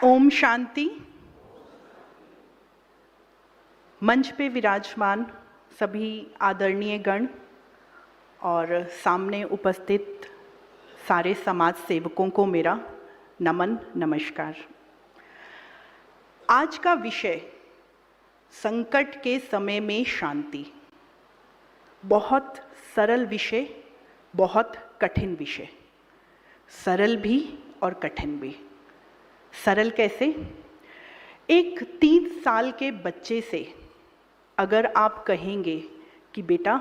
ओम शांति। मंच पे विराजमान सभी आदरणीय गण और सामने उपस्थित सारे समाज सेवकों को मेरा नमन नमस्कार। आज का विषय संकट के समय में शांति। बहुत सरल विषय, बहुत कठिन विषय, सरल भी और कठिन भी। सरल कैसे? एक 3 साल के बच्चे से अगर आप कहेंगे कि बेटा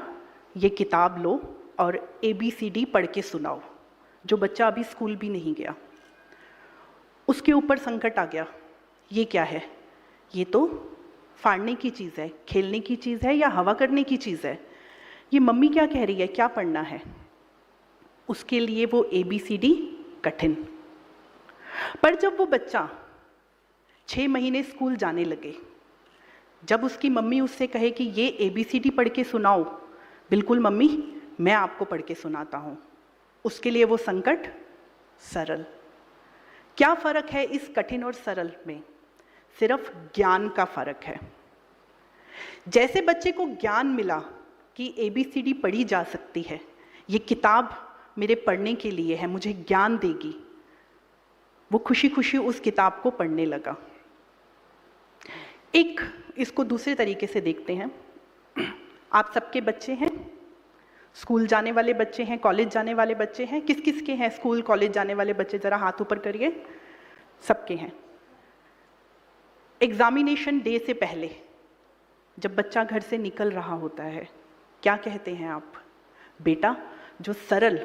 ये किताब लो और ABCD पढ़ के सुनाओ, जो बच्चा अभी स्कूल भी नहीं गया, उसके ऊपर संकट आ गया, ये क्या है? ये तो फाड़ने की चीज़ है, खेलने की चीज़ है या हवा करने की चीज़ है, ये मम्मी क्या कह रही है, क्या पढ़ना है? उसके लिए वो ABCD कठिन। पर जब वो बच्चा 6 महीने स्कूल जाने लगे, जब उसकी मम्मी उससे कहे कि ये ABCD पढ़ के सुनाओ, बिल्कुल मम्मी मैं आपको पढ़ के सुनाता हूँ, उसके लिए वो संकट सरल। क्या फर्क है इस कठिन और सरल में? सिर्फ ज्ञान का फर्क है। जैसे बच्चे को ज्ञान मिला कि ABCD पढ़ी जा सकती है, ये किताब मेरे पढ़ने के लिए है, मुझे ज्ञान देगी, वो खुशी खुशी उस किताब को पढ़ने लगा। एक इसको दूसरे तरीके से देखते हैं। आप सबके बच्चे हैं, स्कूल जाने वाले बच्चे हैं, कॉलेज जाने वाले बच्चे हैं। किस किस के हैं स्कूल कॉलेज जाने वाले बच्चे? जरा हाथ ऊपर करिए। सबके हैं। एग्जामिनेशन डे से पहले जब बच्चा घर से निकल रहा होता है, क्या कहते हैं आप? बेटा जो सरल,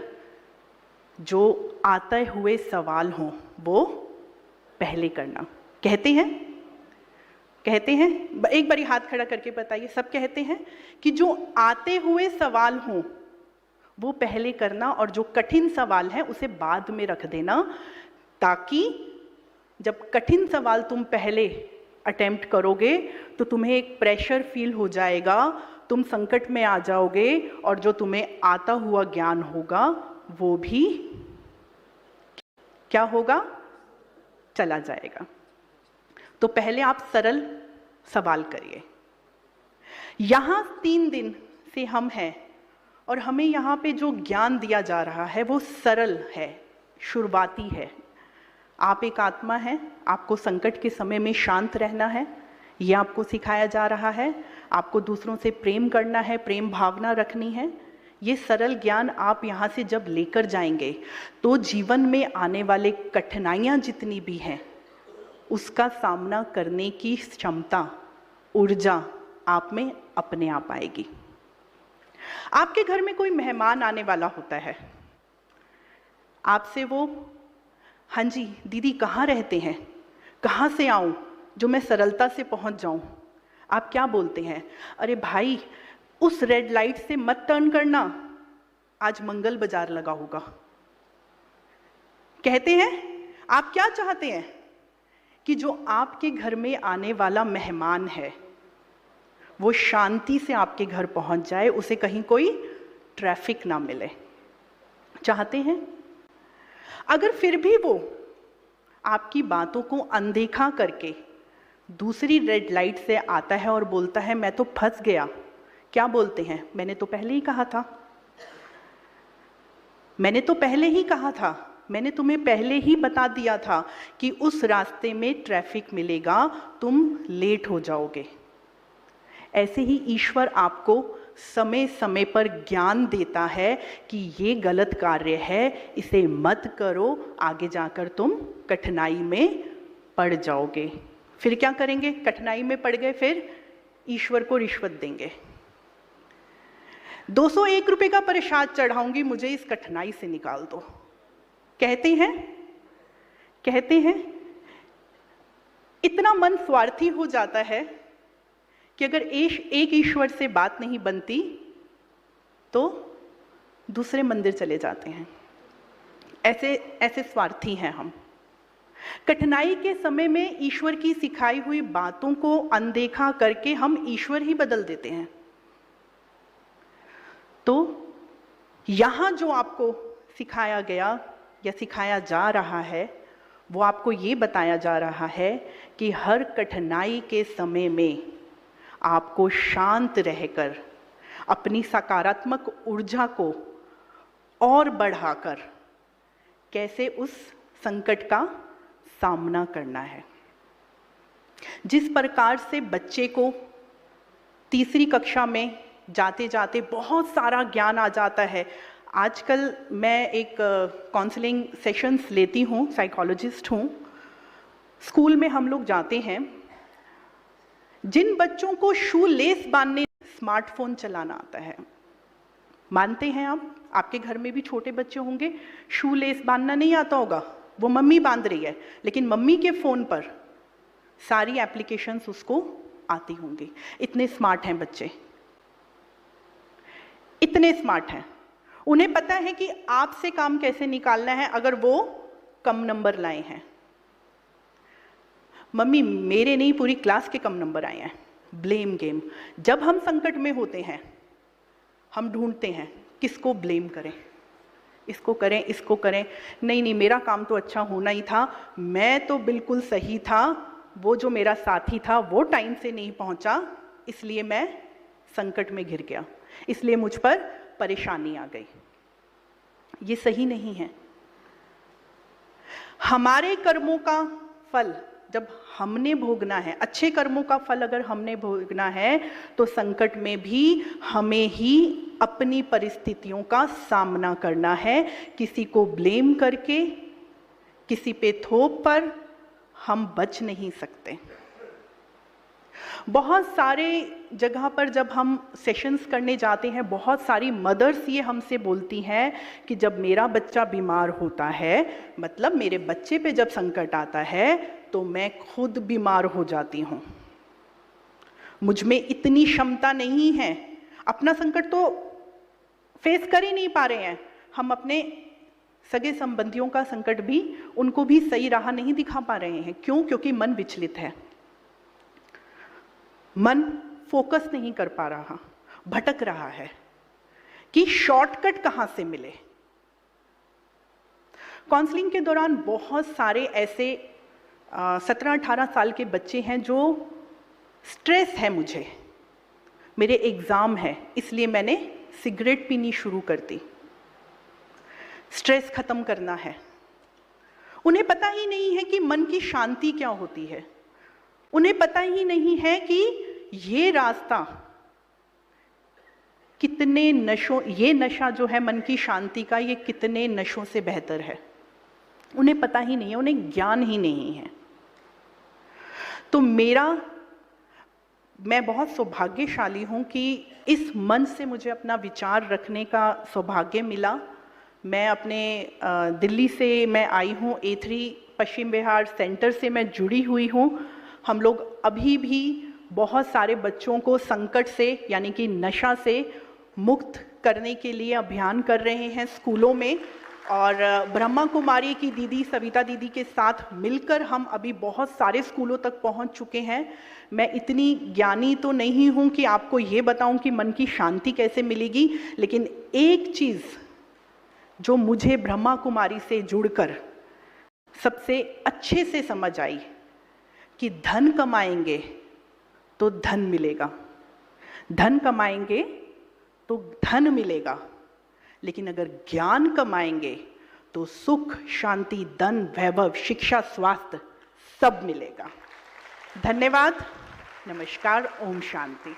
जो आते हुए सवाल हों वो पहले करना। कहते हैं? कहते हैं? एक बारी हाथ खड़ा करके बताइए। सब कहते हैं कि जो आते हुए सवाल हों वो पहले करना और जो कठिन सवाल है उसे बाद में रख देना, ताकि जब कठिन सवाल तुम पहले अटेम्प्ट करोगे तो तुम्हें एक प्रेशर फील हो जाएगा, तुम संकट में आ जाओगे और जो तुम्हें आता हुआ ज्ञान होगा वो भी क्या होगा? चला जाएगा। तो पहले आप सरल सवाल करिए। यहाँ 3 दिन से हम हैं और हमें यहाँ पे जो ज्ञान दिया जा रहा है वो सरल है, शुरुआती है। आप एक आत्मा हैं, आपको संकट के समय में शांत रहना है, ये आपको सिखाया जा रहा है। आपको दूसरों से प्रेम करना है, प्रेम भावना रखनी है। ये सरल ज्ञान आप यहाँ से जब लेकर जाएंगे तो जीवन में आने वाले कठिनाइयाँ जितनी भी हैं उसका सामना करने की क्षमता, ऊर्जा आप में अपने आप आएगी। आपके घर में कोई मेहमान आने वाला होता है, आपसे वो, हाँ जी दीदी कहाँ रहते हैं, कहाँ से आऊँ जो मैं सरलता से पहुँच जाऊँ? आप क्या बोलते हैं? अरे भाई उस रेड लाइट से मत टर्न करना, आज मंगल बाजार लगा होगा। कहते हैं? आप क्या चाहते हैं? कि जो आपके घर में आने वाला मेहमान है वो शांति से आपके घर पहुंच जाए, उसे कहीं कोई ट्रैफिक ना मिले। चाहते हैं? अगर फिर भी वो आपकी बातों को अनदेखा करके दूसरी रेड लाइट से आता है और बोलता है मैं तो फंस गया, क्या बोलते हैं? मैंने तो पहले ही कहा था, मैंने तो पहले ही कहा था, मैंने तुम्हें पहले ही बता दिया था कि उस रास्ते में ट्रैफिक मिलेगा, तुम लेट हो जाओगे। ऐसे ही ईश्वर आपको समय समय पर ज्ञान देता है कि ये गलत कार्य है, इसे मत करो, आगे जाकर तुम कठिनाई में पड़ जाओगे। फिर क्या करेंगे? कठिनाई में पड़ गए, फिर ईश्वर को रिश्वत देंगे। 201 रुपये का प्रसाद चढ़ाऊंगी, मुझे इस कठिनाई से निकाल दो। कहते हैं? कहते हैं? इतना मन स्वार्थी हो जाता है कि अगर एक ईश्वर से बात नहीं बनती तो दूसरे मंदिर चले जाते हैं। ऐसे स्वार्थी हैं हम। कठिनाई के समय में ईश्वर की सिखाई हुई बातों को अनदेखा करके हम ईश्वर ही बदल देते हैं। तो यहाँ जो आपको सिखाया गया या सिखाया जा रहा है वो आपको ये बताया जा रहा है कि हर कठिनाई के समय में आपको शांत रहकर अपनी सकारात्मक ऊर्जा को और बढ़ाकर कैसे उस संकट का सामना करना है। जिस प्रकार से बच्चे को तीसरी कक्षा में जाते जाते बहुत सारा ज्ञान आ जाता है। आजकल मैं एक काउंसलिंग सेशंस लेती हूँ, साइकोलॉजिस्ट हूँ। स्कूल में हम लोग जाते हैं, जिन बच्चों को शू लेस बांधने, स्मार्टफोन चलाना आता है, मानते हैं आप, आपके घर में भी छोटे बच्चे होंगे, शू लेस बांधना नहीं आता होगा, वो मम्मी बांध रही है, लेकिन मम्मी के फ़ोन पर सारी एप्लीकेशंस उसको आती होंगी। इतने स्मार्ट हैं बच्चे, इतने स्मार्ट हैं। उन्हें पता है कि आपसे काम कैसे निकालना है अगर वो कम नंबर लाए हैं। मम्मी मेरे नहीं, पूरी क्लास के कम नंबर आए हैं। Blame game. जब हम संकट में होते हैं, हम ढूंढते हैं किसको ब्लेम करें, इसको करें, इसको करें। नहीं नहीं, मेरा काम तो अच्छा होना ही था, मैं तो बिल्कुल सही था, वो जो मेरा साथी था वो टाइम से नहीं पहुंचा, इसलिए मैं संकट में घिर गया, इसलिए मुझ पर परेशानी आ गई। ये सही नहीं है। हमारे कर्मों का फल जब हमने भोगना है, अच्छे कर्मों का फल अगर हमने भोगना है, तो संकट में भी हमें ही अपनी परिस्थितियों का सामना करना है। किसी को ब्लेम करके, किसी पे थोप पर हम बच नहीं सकते। बहुत सारे जगह पर जब हम सेशंस करने जाते हैं, बहुत सारी मदर्स ये हमसे बोलती हैं कि जब मेरा बच्चा बीमार होता है, मतलब मेरे बच्चे पे जब संकट आता है, तो मैं खुद बीमार हो जाती हूँ। मुझ में इतनी क्षमता नहीं है, अपना संकट तो फेस कर ही नहीं पा रहे हैं, हम अपने सगे संबंधियों का संकट भी, उनको भी सही राह नहीं दिखा पा रहे हैं। क्यों? क्योंकि मन विचलित है, मन फोकस नहीं कर पा रहा, भटक रहा है कि शॉर्टकट कहां से मिले। काउंसलिंग के दौरान बहुत सारे ऐसे 17-18 साल के बच्चे हैं जो स्ट्रेस है, मुझे मेरे एग्जाम है इसलिए मैंने सिगरेट पीनी शुरू कर दी, स्ट्रेस खत्म करना है। उन्हें पता ही नहीं है कि मन की शांति क्या होती है, उन्हें पता ही नहीं है कि ये रास्ता कितने नशों, ये नशा जो है मन की शांति का, ये कितने नशों से बेहतर है। उन्हें पता ही नहीं है, उन्हें ज्ञान ही नहीं है। तो मैं बहुत सौभाग्यशाली हूं कि इस मन से मुझे अपना विचार रखने का सौभाग्य मिला। मैं अपने दिल्ली से मैं आई हूं, A3 पश्चिम बिहार सेंटर से मैं जुड़ी हुई हूं। हम लोग अभी भी बहुत सारे बच्चों को संकट से, यानी कि नशा से मुक्त करने के लिए अभियान कर रहे हैं स्कूलों में, और ब्रह्मा कुमारी की दीदी सविता दीदी के साथ मिलकर हम अभी बहुत सारे स्कूलों तक पहुंच चुके हैं। मैं इतनी ज्ञानी तो नहीं हूं कि आपको ये बताऊं कि मन की शांति कैसे मिलेगी, लेकिन एक चीज़ जो मुझे ब्रह्मा कुमारी से जुड़कर सबसे अच्छे से समझ आई कि धन कमाएंगे तो धन मिलेगा, धन कमाएंगे तो धन मिलेगा, लेकिन अगर ज्ञान कमाएंगे तो सुख, शांति, धन, वैभव, शिक्षा, स्वास्थ्य सब मिलेगा। धन्यवाद, नमस्कार, ओम शांति।